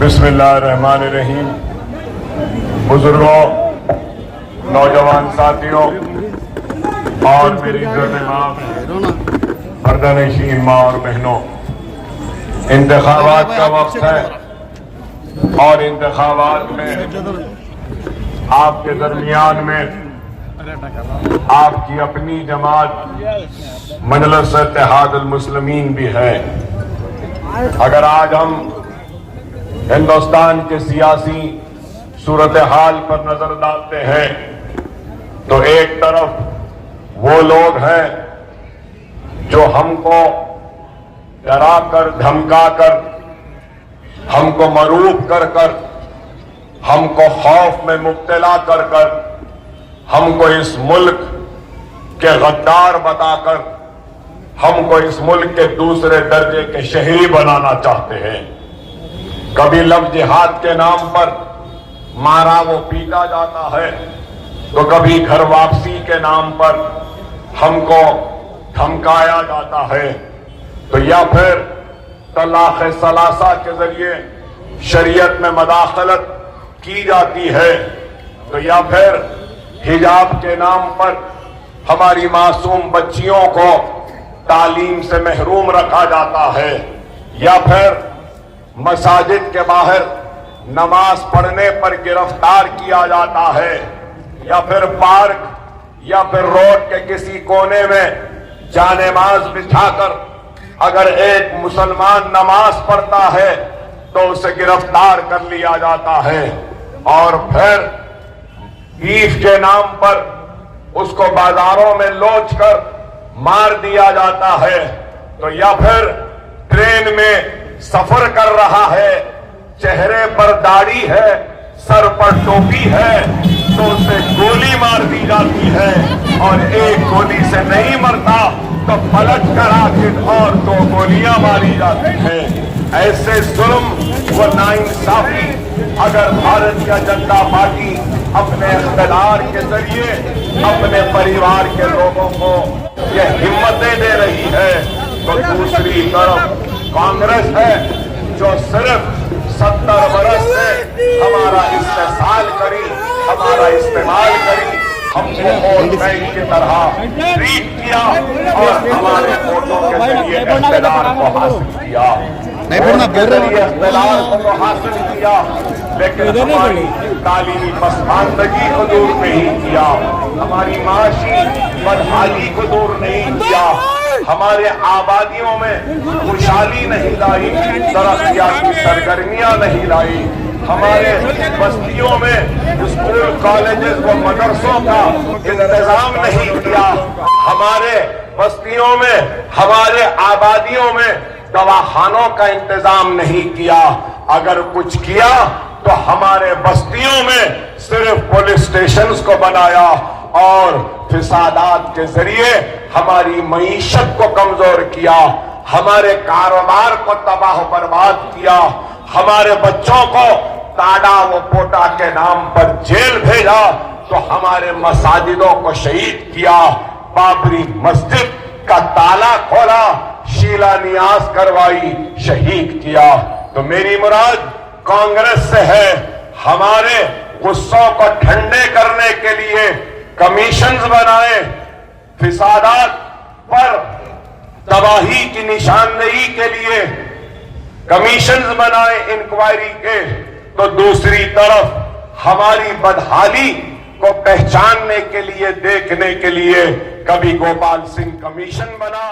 بسم اللہ الرحمن الرحیم۔ بزرگوں، نوجوان ساتھیوں اور میری پردہ نشین ماں اور بہنوں، انتخابات کا وقت ہے اور انتخابات میں آپ کے درمیان میں آپ کی اپنی جماعت مجلس اتحاد المسلمین بھی ہے۔ اگر آج ہم ہندوستان کے سیاسی صورتحال پر نظر ڈالتے ہیں تو ایک طرف وہ لوگ ہیں جو ہم کو ڈرا کر دھمکا کر، ہم کو مروب کر کر، ہم کو خوف میں مبتلا کر کر، ہم کو اس ملک کے غدار بتا کر، ہم کو اس ملک کے دوسرے درجے کے شہری بنانا چاہتے ہیں۔ کبھی لفظ جہاد کے نام پر مارا وہ پیٹا جاتا ہے تو کبھی گھر واپسی کے نام پر ہم کو دھمکایا جاتا ہے، تو یا پھر طلاق ثلاثہ کے ذریعے شریعت میں مداخلت کی جاتی ہے، تو یا پھر حجاب کے نام پر ہماری معصوم بچیوں کو تعلیم سے محروم رکھا جاتا ہے، یا پھر مساجد کے باہر نماز پڑھنے پر گرفتار کیا جاتا ہے، یا پھر پارک یا پھر روڈ کے کسی کونے میں جانماز بچھا کر اگر ایک مسلمان نماز پڑھتا ہے تو اسے گرفتار کر لیا جاتا ہے، اور پھر بیف کے نام پر اس کو بازاروں میں لوچ کر مار دیا جاتا ہے، تو یا پھر ٹرین میں سفر کر رہا ہے، چہرے پر داڑھی ہے، سر پر ٹوپی ہے، تو اسے گولی مار دی جاتی ہے، اور ایک گولی سے نہیں مرتا تو پلٹ کر آ کے اور 2 گولیاں ماری جاتی ہیں۔ ایسے ظلم و ناانصافی اگر بھارتیہ جنتا پارٹی اپنے اقتدار کے ذریعے اپنے پریوار کے لوگوں کو یہ ہمتیں دے رہی ہے، تو دوسری طرف کانگریس ہے جو صرف 70 برس سے ہمارا استحصال کری، ہمارا استعمال کری، ہم کو ووٹ بینک کی طرح ٹریٹ کیا اور ہمارے ووٹوں کے ذریعے اقتدار کو حاصل کیا، اقتدار کو حاصل کیا، لیکن ہماری تعلیمی پسماندگی کو دور نہیں کیا، ہماری معاشی بدحالی کو دور نہیں کیا، ہمارے آبادیوں میں خوشحالی نہیں لائی، ترقیاتی سرگرمیاں نہیں لائی، ہمارے بستیوں میں اسکول کالجز و مدرسوں کا انتظام نہیں کیا، ہمارے بستیوں میں ہمارے آبادیوں میں دواخانوں کا انتظام نہیں کیا، اگر کچھ کیا تو ہمارے بستیوں میں صرف پولیس اسٹیشنز کو بنایا اور فسادات کے ذریعے ہماری معیشت کو کمزور کیا، ہمارے کاروبار کو تباہ و برباد کیا، ہمارے بچوں کو تاڑا و پوٹا کے نام پر جیل بھیجا، تو ہمارے مساجدوں کو شہید کیا، بابری مسجد کا تالا کھولا، شیلا نیاز کروائی، شہید کیا۔ تو میری مراد کانگریس سے ہے، ہمارے غصوں کو ٹھنڈے کرنے کے لیے کمیشنز بنائے، فسادات پر تباہی کی نشاندہی کے لیے کمیشنز بنائے انکوائری کے، تو دوسری طرف ہماری بدحالی کو پہچاننے کے لیے، دیکھنے کے لیے کبھی گوپال سنگھ کمیشن بنا،